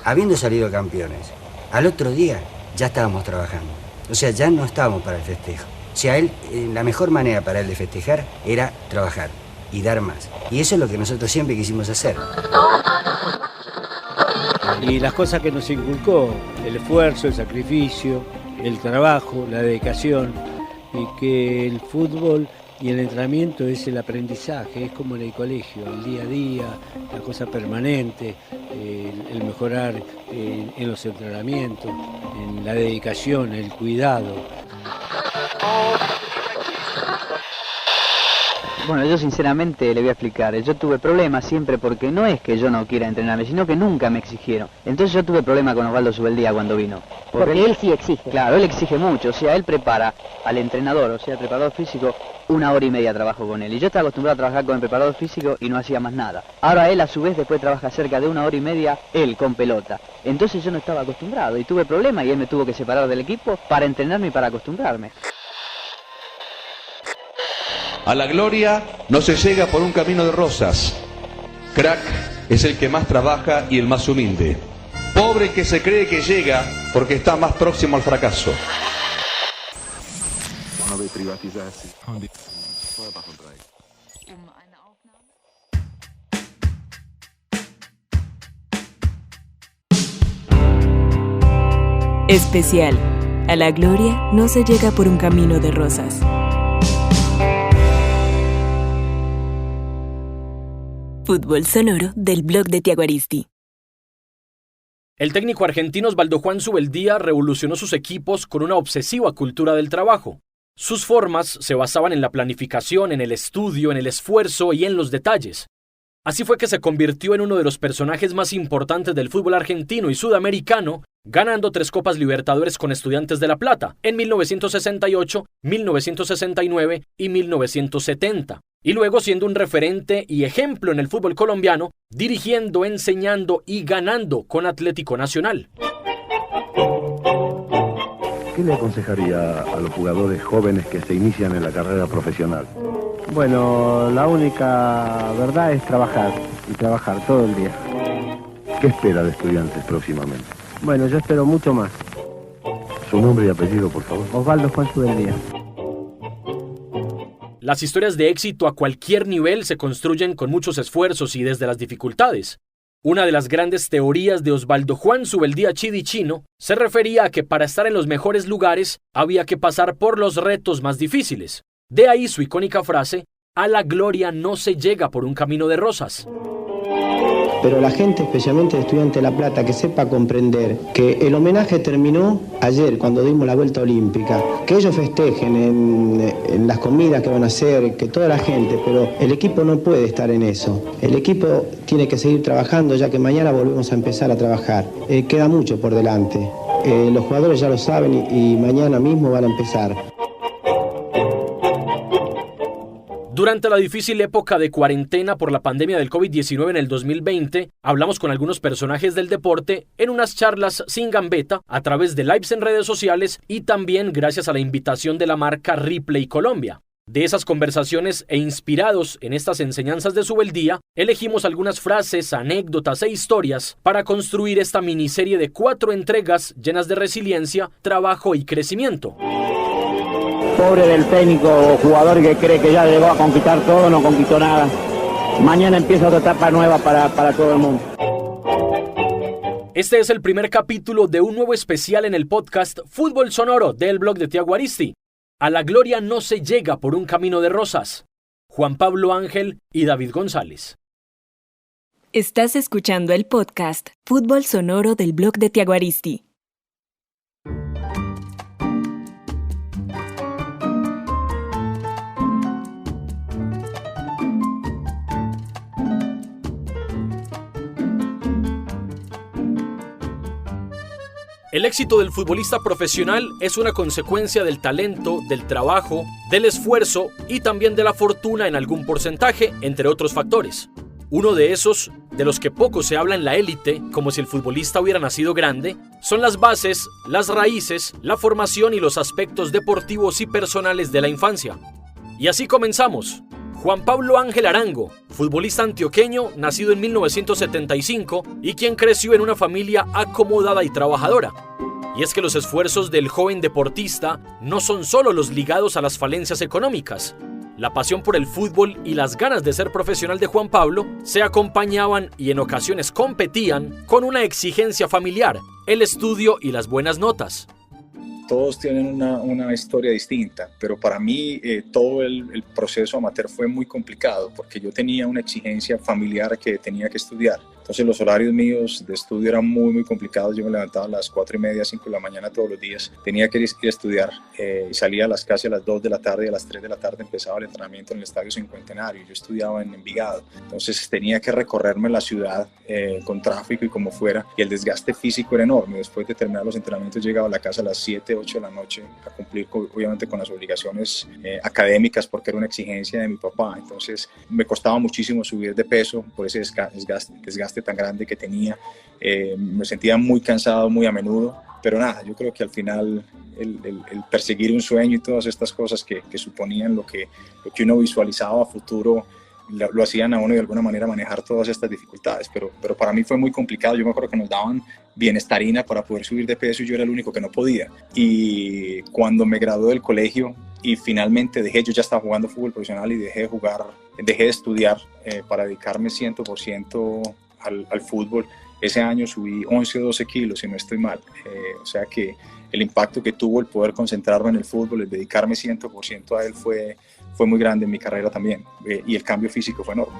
Habiendo salido campeones, al otro día ya estábamos trabajando. O sea, ya no estábamos para el festejo. O sea, la mejor manera para él de festejar era trabajar y dar más. Y eso es lo que nosotros siempre quisimos hacer. Y las cosas que nos inculcó, el esfuerzo, el sacrificio, el trabajo, la dedicación, y que el fútbol y el entrenamiento es el aprendizaje, es como en el colegio, el día a día, la cosa permanente, el mejorar en los entrenamientos, en la dedicación, el cuidado. Bueno, yo sinceramente le voy a explicar, yo tuve problemas siempre porque no es que yo no quiera entrenarme, sino que nunca me exigieron. Entonces yo tuve problemas con Osvaldo Subeldía cuando vino. Porque él sí exige. Claro, él exige mucho, o sea, él prepara al entrenador, o sea, al preparador físico, 1 hora y media trabajo con él. Y yo estaba acostumbrado a trabajar con el preparador físico y no hacía más nada. Ahora él a su vez después trabaja cerca de 1 hora y media, él con pelota. Entonces yo no estaba acostumbrado y tuve problemas y él me tuvo que separar del equipo para entrenarme y para acostumbrarme. A la gloria no se llega por un camino de rosas. Crack es el que más trabaja y el más humilde. Pobre el que se cree que llega porque está más próximo al fracaso. Especial. A la gloria no se llega por un camino de rosas. Fútbol sonoro del blog de Tiago Aristi. El técnico argentino Osvaldo Juan Subeldía revolucionó sus equipos con una obsesiva cultura del trabajo. Sus formas se basaban en la planificación, en el estudio, en el esfuerzo y en los detalles. Así fue que se convirtió en uno de los personajes más importantes del fútbol argentino y sudamericano, ganando 3 Copas Libertadores con Estudiantes de La Plata en 1968, 1969 y 1970. Y luego siendo un referente y ejemplo en el fútbol colombiano, dirigiendo, enseñando y ganando con Atlético Nacional. ¿Qué le aconsejaría a los jugadores jóvenes que se inician en la carrera profesional? Bueno, la única verdad es trabajar, y trabajar todo el día. ¿Qué espera de Estudiantes próximamente? Bueno, yo espero mucho más. Su nombre y apellido, por favor. Osvaldo Juan Subeldía. Las historias de éxito a cualquier nivel se construyen con muchos esfuerzos y desde las dificultades. Una de las grandes teorías de Osvaldo Juan Subeldía Chidichino se refería a que para estar en los mejores lugares había que pasar por los retos más difíciles. De ahí su icónica frase: a la gloria no se llega por un camino de rosas. Pero la gente, especialmente de Estudiantes de La Plata, que sepa comprender que el homenaje terminó ayer cuando dimos la vuelta olímpica, que ellos festejen en las comidas que van a hacer, que toda la gente, pero el equipo no puede estar en eso. El equipo tiene que seguir trabajando, ya que mañana volvemos a empezar a trabajar. Queda mucho por delante. Los jugadores ya lo saben y mañana mismo van a empezar. Durante la difícil época de cuarentena por la pandemia del COVID-19 en el 2020, hablamos con algunos personajes del deporte en unas charlas sin gambeta a través de lives en redes sociales y también gracias a la invitación de la marca Ripley Colombia. De esas conversaciones e inspirados en estas enseñanzas de Subeldía, elegimos algunas frases, anécdotas e historias para construir esta miniserie de 4 entregas llenas de resiliencia, trabajo y crecimiento. Pobre del técnico o jugador que cree que ya llegó a conquistar todo, no conquistó nada. Mañana empieza otra etapa nueva para todo el mundo. Este es el primer capítulo de un nuevo especial en el podcast Fútbol Sonoro del blog de Tiago Aristi. A la gloria no se llega por un camino de rosas. Juan Pablo Ángel y David González. Estás escuchando el podcast Fútbol Sonoro del blog de Tiago Aristi. El éxito del futbolista profesional es una consecuencia del talento, del trabajo, del esfuerzo y también de la fortuna en algún porcentaje, entre otros factores. Uno de esos, de los que poco se habla en la élite, como si el futbolista hubiera nacido grande, son las bases, las raíces, la formación y los aspectos deportivos y personales de la infancia. Y así comenzamos. Juan Pablo Ángel Arango, futbolista antioqueño, nacido en 1975 y quien creció en una familia acomodada y trabajadora. Y es que los esfuerzos del joven deportista no son solo los ligados a las falencias económicas. La pasión por el fútbol y las ganas de ser profesional de Juan Pablo se acompañaban y en ocasiones competían con una exigencia familiar, el estudio y las buenas notas. Todos tienen una historia distinta, pero para mí todo el proceso amateur fue muy complicado porque yo tenía una exigencia familiar que tenía que estudiar. Entonces los horarios míos de estudio eran muy complicados. Yo me levantaba a las 4:30, 5 de la mañana todos los días. Tenía que ir a estudiar y salía casi a las 2 de la tarde y a las 3 de la tarde empezaba el entrenamiento en el Estadio Cincuentenario. Yo estudiaba en Envigado. Entonces tenía que recorrerme la ciudad con tráfico y como fuera. Y el desgaste físico era enorme. Después de terminar los entrenamientos llegaba a la casa a las 7, 8 de la noche a cumplir obviamente con las obligaciones académicas porque era una exigencia de mi papá. Entonces me costaba muchísimo subir de peso por ese desgaste tan grande que tenía. Me sentía muy cansado muy a menudo, pero nada, yo creo que al final el perseguir un sueño y todas estas cosas que suponían lo que uno visualizaba a futuro lo hacían a uno de alguna manera manejar todas estas dificultades, pero para mí fue muy complicado. Yo me acuerdo que nos daban bienestarina para poder subir de peso y yo era el único que no podía. Y cuando me gradué del colegio y finalmente yo ya estaba jugando fútbol profesional y dejé de estudiar para dedicarme 100% al fútbol. Ese año subí 11 o 12 kilos, si no estoy mal. O sea que el impacto que tuvo el poder concentrarme en el fútbol, el dedicarme 100% a él fue muy grande en mi carrera también. Y el cambio físico fue enorme.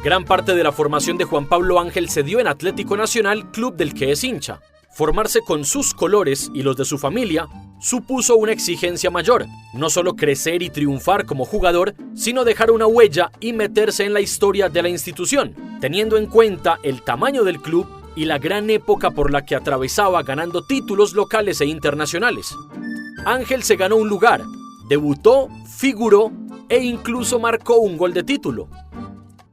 Gran parte de la formación de Juan Pablo Ángel se dio en Atlético Nacional, club del que es hincha. Formarse con sus colores y los de su familia supuso una exigencia mayor, no solo crecer y triunfar como jugador, sino dejar una huella y meterse en la historia de la institución, teniendo en cuenta el tamaño del club y la gran época por la que atravesaba ganando títulos locales e internacionales. Ángel se ganó un lugar, debutó, figuró e incluso marcó un gol de título.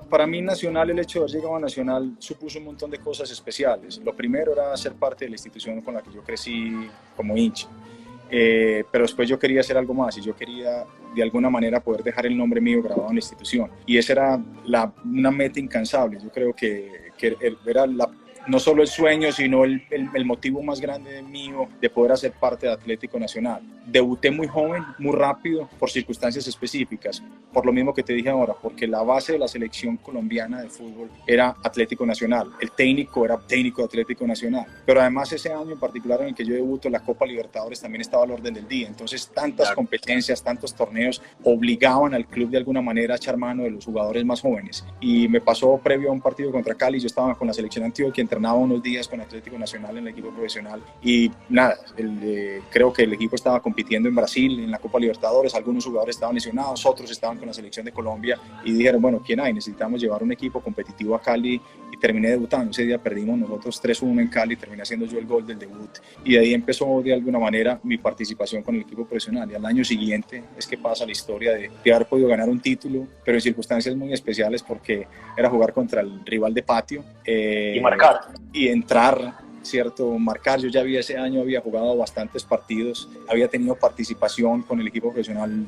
Para mí Nacional, el hecho de haber llegado a Nacional supuso un montón de cosas especiales. Lo primero era ser parte de la institución con la que yo crecí como hincha. Pero después yo quería hacer algo más y yo quería de alguna manera poder dejar el nombre mío grabado en la institución. Y esa era una meta incansable. Yo creo que era no solo el sueño, sino el motivo más grande mío de poder hacer parte de Atlético Nacional. Debuté muy joven, muy rápido, por circunstancias específicas, por lo mismo que te dije ahora, porque la base de la selección colombiana de fútbol era Atlético Nacional, el técnico era técnico de Atlético Nacional, pero además ese año en particular en el que yo debuto, la Copa Libertadores también estaba al orden del día, entonces tantas competencias, tantos torneos obligaban al club de alguna manera a echar mano de los jugadores más jóvenes, y me pasó previo a un partido contra Cali, yo estaba con la selección Antioquia, entrenaba unos días con Atlético Nacional en el equipo profesional y nada, creo que el equipo estaba compitiendo en Brasil en la Copa Libertadores, algunos jugadores estaban lesionados, otros estaban con la selección de Colombia y dijeron, bueno, ¿quién hay? Necesitamos llevar un equipo competitivo a Cali y terminé debutando. Ese día perdimos nosotros 3-1 en Cali, terminé haciendo yo el gol del debut y de ahí empezó de alguna manera mi participación con el equipo profesional y al año siguiente es que pasa la historia de haber podido ganar un título, pero en circunstancias muy especiales porque era jugar contra el rival de patio y marcar y entrar, ¿cierto? Marcar. Yo ya ese año había jugado bastantes partidos, había tenido participación con el equipo profesional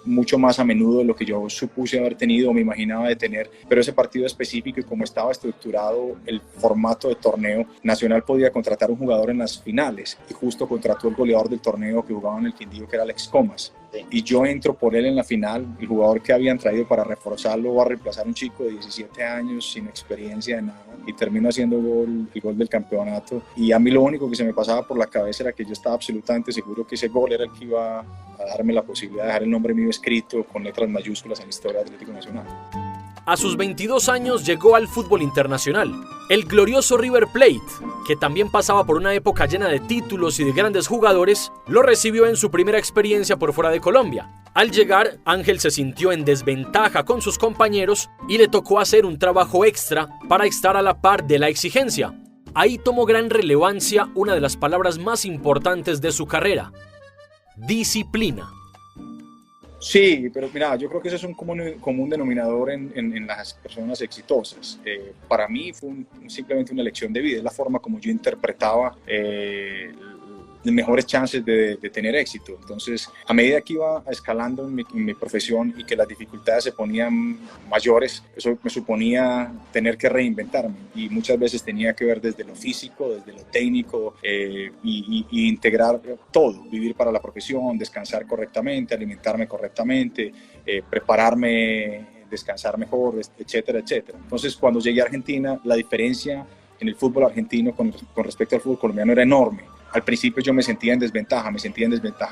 mucho más a menudo de lo que yo supuse haber tenido o me imaginaba de tener, pero ese partido específico y como estaba estructurado el formato de torneo, Nacional podía contratar un jugador en las finales y justo contrató el goleador del torneo que jugaba en el Quindío, que era Alex Comas. Y yo entro por él en la final, el jugador que habían traído para reforzarlo va a reemplazar a un chico de 17 años sin experiencia de nada y termino haciendo el gol del campeonato y a mí lo único que se me pasaba por la cabeza era que yo estaba absolutamente seguro que ese gol era el que iba a darme la posibilidad de dejar el nombre mío escrito con letras mayúsculas en la historia de Atlético Nacional. A sus 22 años llegó al fútbol internacional. El glorioso River Plate, que también pasaba por una época llena de títulos y de grandes jugadores, lo recibió en su primera experiencia por fuera de Colombia. Al llegar, Ángel se sintió en desventaja con sus compañeros y le tocó hacer un trabajo extra para estar a la par de la exigencia. Ahí tomó gran relevancia una de las palabras más importantes de su carrera: disciplina. Sí, pero mira, yo creo que ese es un común denominador en las personas exitosas. Para mí fue simplemente una lección de vida, es la forma como yo interpretaba mejores chances de tener éxito. Entonces, a medida que iba escalando en mi profesión y que las dificultades se ponían mayores, eso me suponía tener que reinventarme, y muchas veces tenía que ver desde lo físico, desde lo técnico, y integrar todo, vivir para la profesión, descansar correctamente, alimentarme correctamente, prepararme, descansar mejor, etcétera, etcétera. Entonces, cuando llegué a Argentina, la diferencia en el fútbol argentino con respecto al fútbol colombiano era enorme. Al principio yo me sentía en desventaja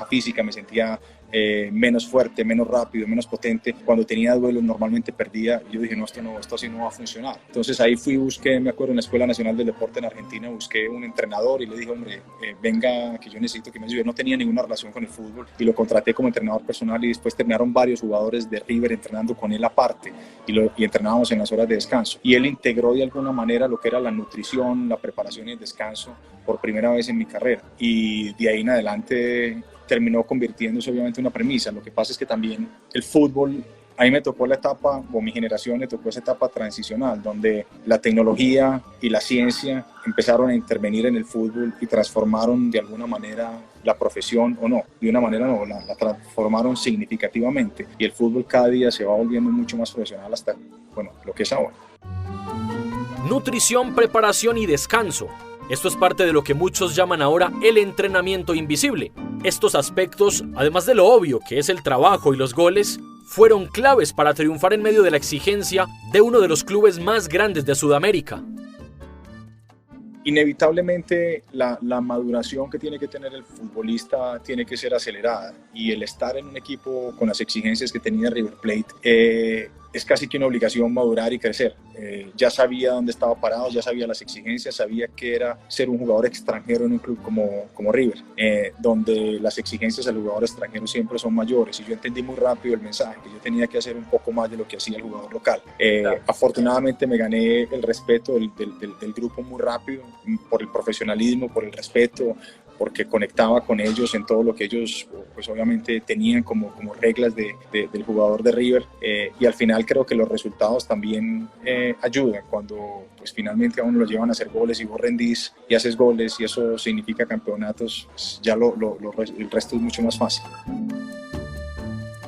física, me sentía menos fuerte, menos rápido, menos potente. Cuando tenía duelos normalmente perdía. Yo dije, no, esto así no va a funcionar. Entonces ahí busqué, me acuerdo, en la Escuela Nacional del Deporte en Argentina, busqué un entrenador y le dije, hombre, venga, que yo necesito que me ayude. No tenía ninguna relación con el fútbol y lo contraté como entrenador personal, y después terminaron varios jugadores de River entrenando con él aparte, y entrenábamos en las horas de descanso. Y él integró de alguna manera lo que era la nutrición, la preparación y el descanso por primera vez en mi carrera. Y de ahí en adelante terminó convirtiéndose obviamente en una premisa. Lo que pasa es que también el fútbol, a mí me tocó la etapa, o mi generación le tocó esa etapa transicional, donde la tecnología y la ciencia empezaron a intervenir en el fútbol y transformaron de alguna manera la profesión, o no, de una manera no, la transformaron significativamente, y el fútbol cada día se va volviendo mucho más profesional hasta, bueno, lo que es ahora. Nutrición, preparación y descanso. Esto es parte de lo que muchos llaman ahora el entrenamiento invisible. Estos aspectos, además de lo obvio que es el trabajo y los goles, fueron claves para triunfar en medio de la exigencia de uno de los clubes más grandes de Sudamérica. Inevitablemente la maduración que tiene que tener el futbolista tiene que ser acelerada, y el estar en un equipo con las exigencias que tenía River Plate es casi que una obligación madurar y crecer. Ya sabía dónde estaba parado, ya sabía las exigencias, sabía que era ser un jugador extranjero en un club como River, donde las exigencias al jugador extranjero siempre son mayores, y yo entendí muy rápido el mensaje, que yo tenía que hacer un poco más de lo que hacía el jugador local. Afortunadamente me gané el respeto del grupo muy rápido, por el profesionalismo, por el respeto, porque conectaba con ellos en todo lo que ellos pues obviamente tenían como reglas del jugador de River, y al final creo que los resultados también ayudan cuando pues finalmente a uno lo llevan a hacer goles y vos rendís y haces goles y eso significa campeonatos, pues ya el resto es mucho más fácil.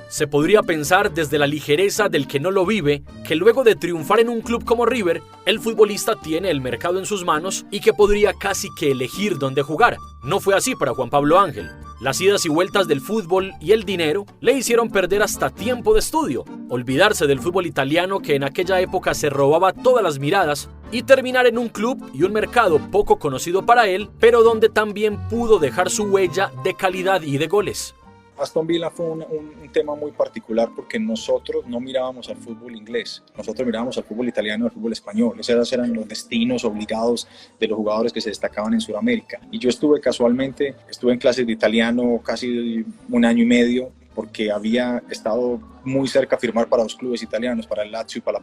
Se podría pensar desde la ligereza del que no lo vive que luego de triunfar en un club como River, el futbolista tiene el mercado en sus manos y que podría casi que elegir dónde jugar. No fue así para Juan Pablo Ángel. Las idas y vueltas del fútbol y el dinero le hicieron perder hasta tiempo de estudio, olvidarse del fútbol italiano que en aquella época se robaba todas las miradas y terminar en un club y un mercado poco conocido para él, pero donde también pudo dejar su huella de calidad y de goles. Aston Villa fue un tema muy particular porque nosotros no mirábamos al fútbol inglés, nosotros mirábamos al fútbol italiano y al fútbol español. Esos eran los destinos obligados de los jugadores que se destacaban en Sudamérica. Y yo estuve en clases de italiano casi un año y medio, porque había estado muy cerca de firmar para dos clubes italianos, para el Lazio y para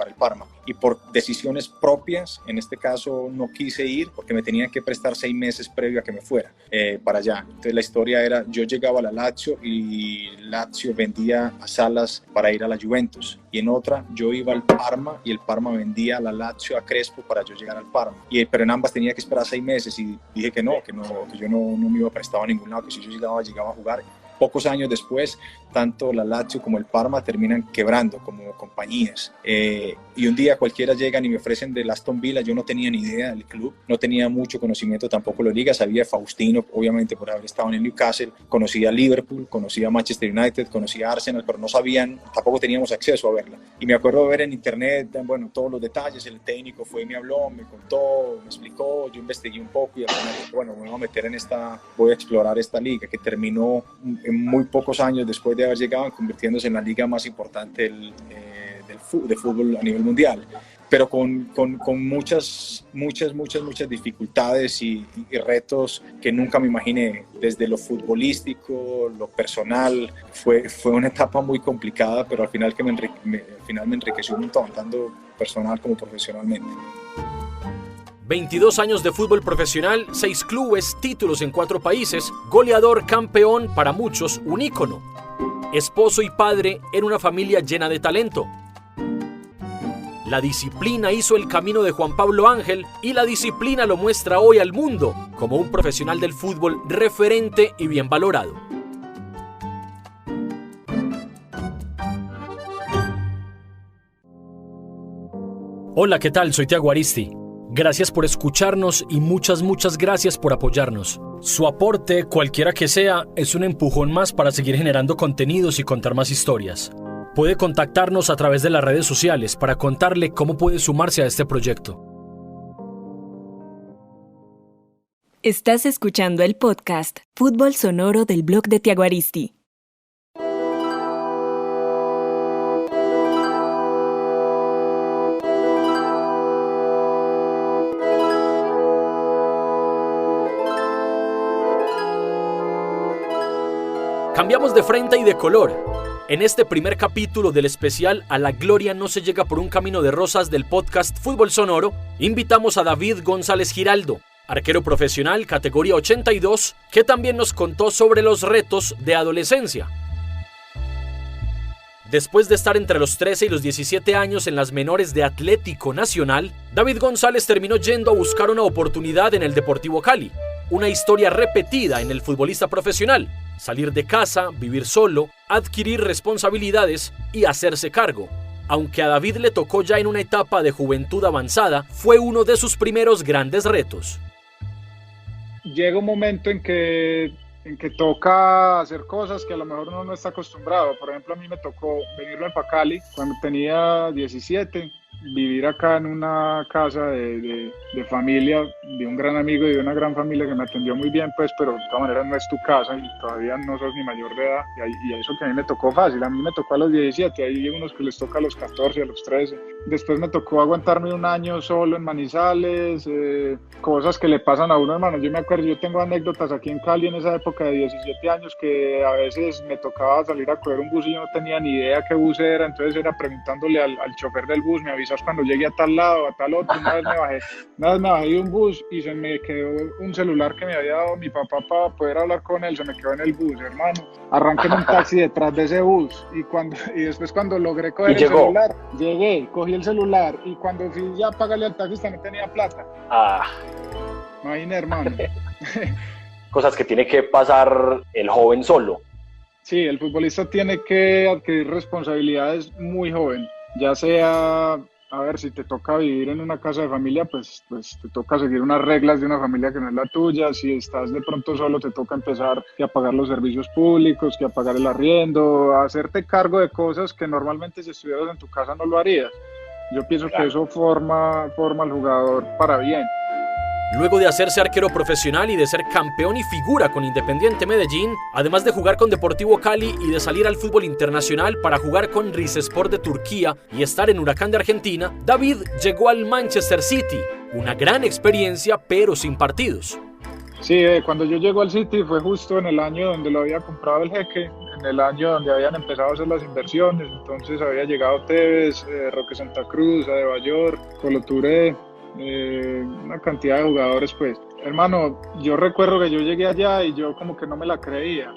el Parma. Y por decisiones propias, en este caso no quise ir porque me tenían que prestar 6 meses previo a que me fuera para allá. Entonces la historia era, yo llegaba a la Lazio y Lazio vendía a Salas para ir a la Juventus. Y en otra yo iba al Parma y el Parma vendía a la Lazio a Crespo para yo llegar al Parma. Pero en ambas tenía que esperar 6 meses y dije que yo no me iba prestado a ningún lado, que si yo llegaba a jugar. Pocos años después, tanto la Lazio como el Parma terminan quebrando como compañías. Y un día cualquiera llegan y me ofrecen del Aston Villa. Yo no tenía ni idea del club, no tenía mucho conocimiento tampoco de la liga. Sabía a Faustino, obviamente por haber estado en el Newcastle, conocía a Liverpool, conocía a Manchester United, conocía a Arsenal, pero tampoco teníamos acceso a verla. Y me acuerdo de ver en internet, bueno, todos los detalles. El técnico fue y me habló, me contó, me explicó, yo investigué un poco y al final, bueno, me voy a meter voy a explorar esta liga que terminó en muy pocos años después de haber llegado, convirtiéndose en la liga más importante de fútbol a nivel mundial, pero con muchas dificultades y retos que nunca me imaginé. Desde lo futbolístico, lo personal, fue una etapa muy complicada, pero al final me enriqueció un montón, tanto personal como profesionalmente. 22 años de fútbol profesional, 6 clubes, títulos en 4 países, goleador, campeón, para muchos un ícono. Esposo y padre en una familia llena de talento. La disciplina hizo el camino de Juan Pablo Ángel y la disciplina lo muestra hoy al mundo como un profesional del fútbol referente y bien valorado. Hola, ¿qué tal? Soy Thiago Aristi. Gracias por escucharnos y muchas gracias por apoyarnos. Su aporte, cualquiera que sea, es un empujón más para seguir generando contenidos y contar más historias. Puede contactarnos a través de las redes sociales para contarle cómo puede sumarse a este proyecto. Estás escuchando el podcast Fútbol Sonoro del blog de Thiago Aristi. Cambiamos de frente y de color. En este primer capítulo del especial A la Gloria no se llega por un camino de rosas del podcast Fútbol Sonoro, invitamos a David González Giraldo, arquero profesional categoría 82, que también nos contó sobre los retos de adolescencia. Después de estar entre los 13 y los 17 años en las menores de Atlético Nacional, David González terminó yendo a buscar una oportunidad en el Deportivo Cali. Una historia repetida en el futbolista profesional: salir de casa, vivir solo, adquirir responsabilidades y hacerse cargo. Aunque a David le tocó ya en una etapa de juventud avanzada, fue uno de sus primeros grandes retos. Llega un momento en que toca hacer cosas que a lo mejor uno no está acostumbrado. Por ejemplo, a mí me tocó venirme para Cali cuando tenía 17, vivir acá en una casa de familia, de un gran amigo y de una gran familia que me atendió muy bien, pues, pero de todas maneras no es tu casa y todavía no sos ni mayor de edad, y eso que a mí me tocó fácil. A mí me tocó a los 17, hay unos que les toca a los 14, a los 13. Después me tocó aguantarme un año solo en Manizales, cosas que le pasan a uno, hermano. Yo me acuerdo, yo tengo anécdotas aquí en Cali en esa época de 17 años que a veces me tocaba salir a coger un bus y yo no tenía ni idea qué bus era, entonces era preguntándole al chofer del bus: me avisas cuando llegue a tal lado, a tal otro. Una vez me bajé de un bus y se me quedó un celular que me había dado mi papá para poder hablar con él, se me quedó en el bus, hermano. Arranqué en un taxi detrás de ese bus y después cuando logré coger el celular, llegué, cogí el celular y cuando fui ya a pagarle al taxista no tenía plata. Imagínate, hermano. Cosas que tiene que pasar el joven solo. Sí, el futbolista tiene que adquirir responsabilidades muy joven, ya sea, a ver, si te toca vivir en una casa de familia, pues te toca seguir unas reglas de una familia que no es la tuya. Si estás de pronto solo, te toca empezar a pagar los servicios públicos, a pagar el arriendo, a hacerte cargo de cosas que normalmente si estuvieras en tu casa no lo harías. Yo pienso que eso forma al jugador para bien. Luego de hacerse arquero profesional y de ser campeón y figura con Independiente Medellín, además de jugar con Deportivo Cali y de salir al fútbol internacional para jugar con Rizespor de Turquía y estar en Huracán de Argentina, David llegó al Manchester City. Una gran experiencia, pero sin partidos. Sí, cuando yo llego al City fue justo en el año donde lo había comprado el Jeque, en el año donde habían empezado a hacer las inversiones. Entonces había llegado Tevez, Roque Santa Cruz, Adebayor, Colo Touré, una cantidad de jugadores, pues. Hermano, yo recuerdo que yo llegué allá y yo como que no me la creía.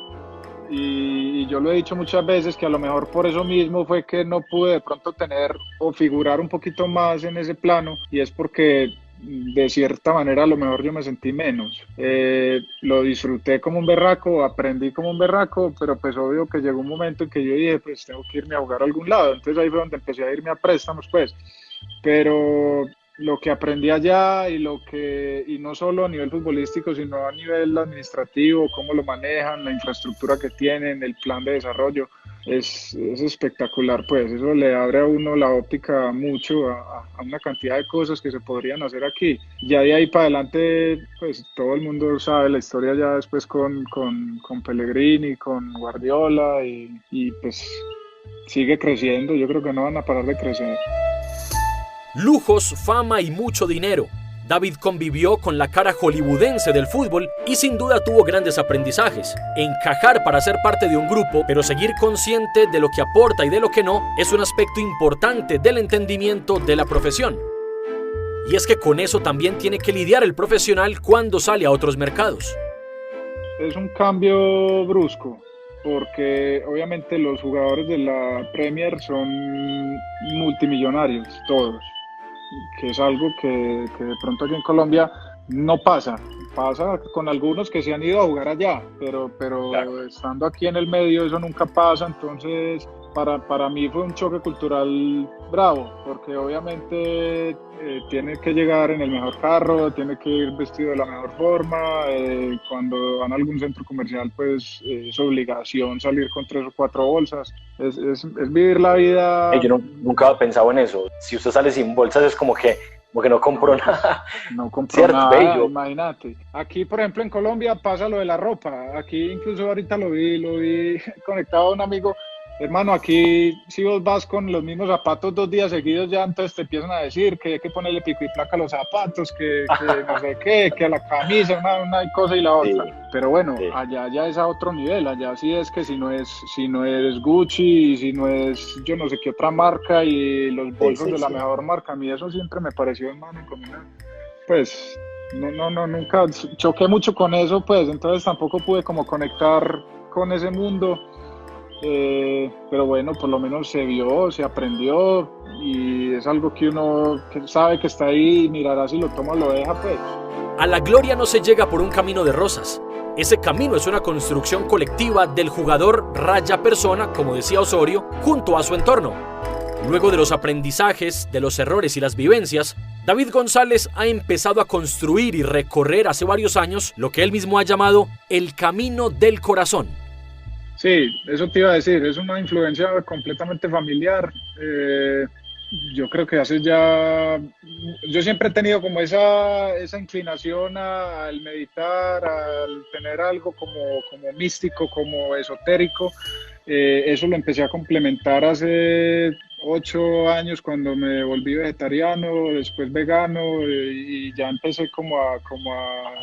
Y yo lo he dicho muchas veces que a lo mejor por eso mismo fue que no pude de pronto tener o figurar un poquito más en ese plano, y es porque de cierta manera a lo mejor yo me sentí menos. Lo disfruté como un berraco, aprendí como un berraco, pero pues obvio que llegó un momento en que yo dije, pues tengo que irme a jugar a algún lado. Entonces ahí fue donde empecé a irme a préstamos, pues. Pero lo que aprendí allá y no solo a nivel futbolístico, sino a nivel administrativo, cómo lo manejan, la infraestructura que tienen, el plan de desarrollo, es espectacular, pues. Eso le abre a uno la óptica mucho a una cantidad de cosas que se podrían hacer aquí. Ya de ahí para adelante, pues todo el mundo sabe la historia ya después con Pellegrini, con Guardiola, y pues sigue creciendo. Yo creo que no van a parar de crecer. Lujos, fama y mucho dinero. David convivió con la cara hollywoodense del fútbol y sin duda tuvo grandes aprendizajes. Encajar para ser parte de un grupo, pero seguir consciente de lo que aporta y de lo que no, es un aspecto importante del entendimiento de la profesión. Y es que con eso también tiene que lidiar el profesional cuando sale a otros mercados. Es un cambio brusco. porque obviamente los jugadores de la Premier son multimillonarios, todos, que es algo que de pronto aquí en Colombia no pasa con algunos que se han ido a jugar allá, pero claro, estando aquí en el medio eso nunca pasa. Entonces para mí fue un choque cultural bravo, porque obviamente tiene que llegar en el mejor carro, tiene que ir vestido de la mejor forma, cuando van a algún centro comercial pues es obligación salir con 3 o 4 bolsas, es vivir la vida. Yo nunca había pensado en eso. Si usted sale sin bolsas es como que no compró nada. No compró nada, bello. Imagínate. Aquí, por ejemplo, en Colombia pasa lo de la ropa. Aquí incluso ahorita lo vi conectado a un amigo. Hermano, aquí si vos vas con los mismos zapatos 2 días seguidos ya entonces te empiezan a decir que hay que ponerle pico y placa a los zapatos, que no sé qué, que a la camisa, una cosa y la otra. Sí. Pero bueno, sí, allá ya es a otro nivel. Allá sí es que si no es Gucci, si no es yo no sé qué otra marca y los bolsos de la mejor marca, a mí eso siempre me pareció, hermano, pues no, nunca choqué mucho con eso, pues entonces tampoco pude como conectar con ese mundo. Pero bueno, por lo menos se vio, se aprendió y es algo que uno que sabe que está ahí y mirará si lo toma o lo deja, pues. A la gloria no se llega por un camino de rosas. Ese camino es una construcción colectiva del jugador raya persona, como decía Osorio, junto a su entorno. Luego de los aprendizajes, de los errores y las vivencias, David González ha empezado a construir y recorrer hace varios años lo que él mismo ha llamado el camino del corazón. Sí, eso te iba a decir, es una influencia completamente familiar. Yo creo que yo siempre he tenido como esa inclinación al meditar, al tener algo como místico, como esotérico. Eso lo empecé a complementar hace 8 años cuando me volví vegetariano, después vegano, y ya empecé como a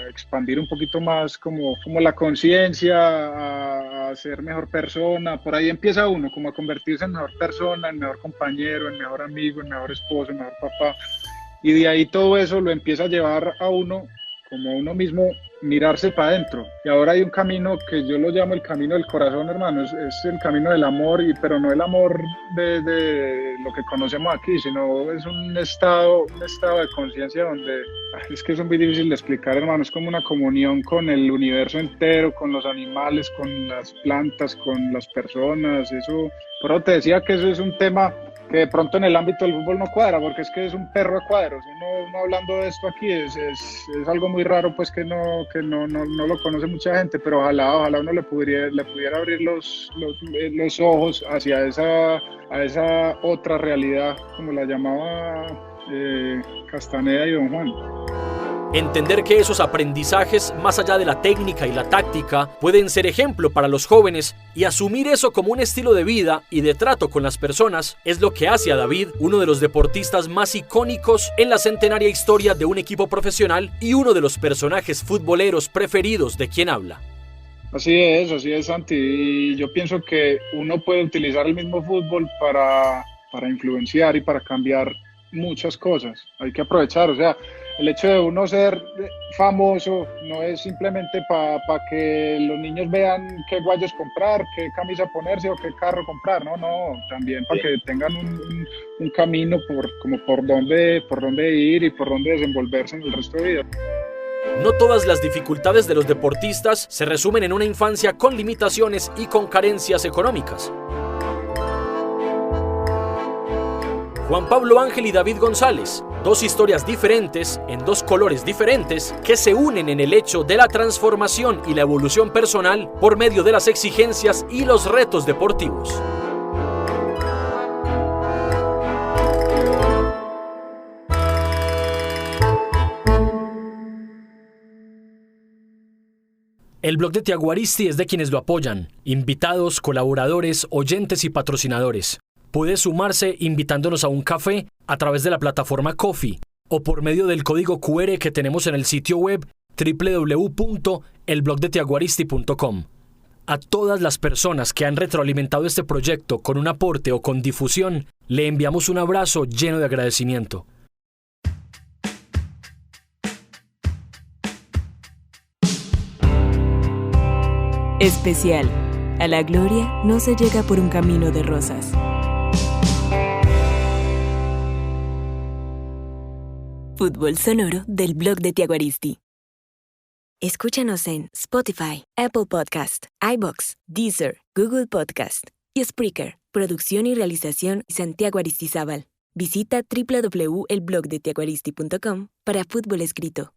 expandir un poquito más como la conciencia, a ser mejor persona. Por ahí empieza uno como a convertirse en mejor persona, en mejor compañero, en mejor amigo, en mejor esposo, en mejor papá, y de ahí todo eso lo empieza a llevar a uno como a uno mismo mirarse para adentro. Y ahora hay un camino que yo lo llamo el camino del corazón, hermano. Es el camino del amor, pero no el amor de lo que conocemos aquí, sino es un estado de conciencia donde es que es muy difícil de explicar, hermano. Es como una comunión con el universo entero, con los animales, con las plantas, con las personas. Eso, por eso te decía que eso es un tema que de pronto en el ámbito del fútbol no cuadra, porque es que es un perro a cuadros. Uno hablando de esto aquí es algo muy raro, pues que no lo conoce mucha gente, pero ojalá uno le pudiera abrir los ojos hacia esa otra realidad, como la llamaba Castaneda y Don Juan. Entender que esos aprendizajes, más allá de la técnica y la táctica, pueden ser ejemplo para los jóvenes y asumir eso como un estilo de vida y de trato con las personas es lo que hace a David uno de los deportistas más icónicos en la centenaria historia de un equipo profesional y uno de los personajes futboleros preferidos de quien habla. Así es, Santi, y yo pienso que uno puede utilizar el mismo fútbol para influenciar y para cambiar muchas cosas. Hay que aprovechar, o sea, el hecho de uno ser famoso no es simplemente para que los niños vean qué guayos comprar, qué camisa ponerse o qué carro comprar, no, también para que tengan un camino por dónde ir y por dónde desenvolverse en el resto de vida. No todas las dificultades de los deportistas se resumen en una infancia con limitaciones y con carencias económicas. Juan Pablo Ángel y David González, 2 historias diferentes, en 2 colores diferentes, que se unen en el hecho de la transformación y la evolución personal por medio de las exigencias y los retos deportivos. El blog de Tiaguaristi es de quienes lo apoyan, invitados, colaboradores, oyentes y patrocinadores. Puede sumarse invitándonos a un café a través de la plataforma Ko-fi o por medio del código QR que tenemos en el sitio web www.elblogdetiaguaristi.com. A todas las personas que han retroalimentado este proyecto con un aporte o con difusión, le enviamos un abrazo lleno de agradecimiento. Especial A la gloria no se llega por un camino de rosas. Fútbol sonoro del blog de Tiago Aristi. Escúchanos en Spotify, Apple Podcast, iVoox, Deezer, Google Podcast y Spreaker. Producción y realización Santiago Aristizábal. Visita www.elblogdetiagoaristi.com para fútbol escrito.